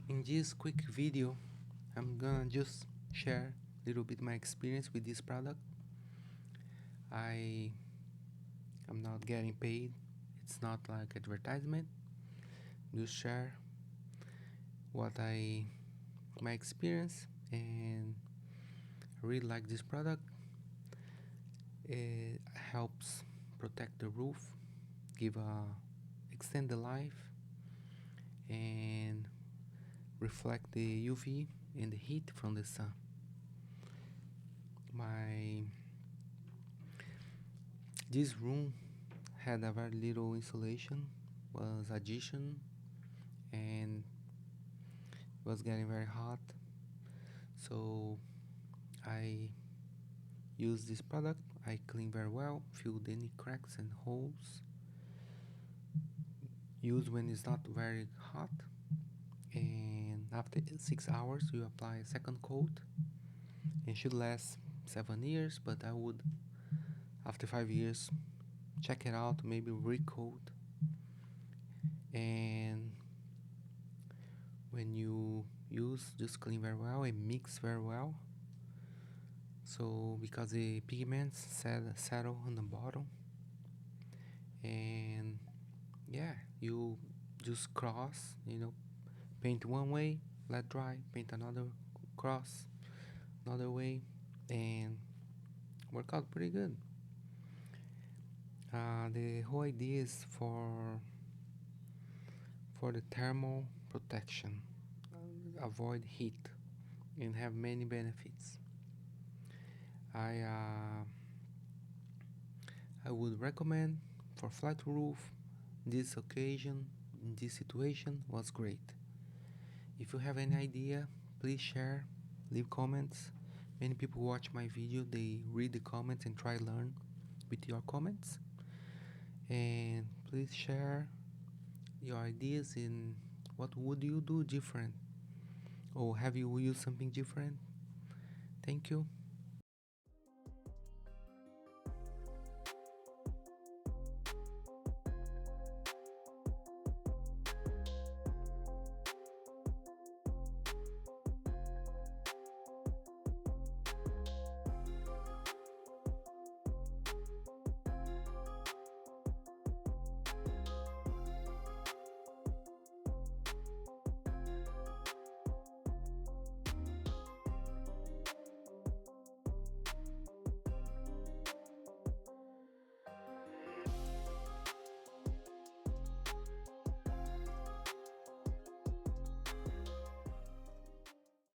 In this quick video, I'm gonna just share a little bit my experience with this product. I am not getting paid. It's not like advertisement. Just share what I my experience, and I really like this product. It helps protect the roof, give a extend the life, and reflect the UV and the heat from the sun. My This room had a very little insulation, was addition, and was getting very hot. So I used this product. I clean very well, filled any cracks and holes. Use when it's not very hot, and after 6 hours you apply a second coat. It should last 7 years, but I would, after 5 years, check it out, maybe recoat. And when you use, just clean very well and mix very well. So because the pigments settle on the bottom, and yeah, you just cross, paint one way, let dry, paint another, cross another way, and work out pretty good. The whole idea is for the thermal protection, avoid heat, and have many benefits. I uh, I would recommend for flat roof. This occasion, in this situation, was great. If you have any idea, please share, leave comments. Many people watch my video, they read the comments and try learn with your comments. And please share your ideas in what would you do different, or have you used something different. Thank you.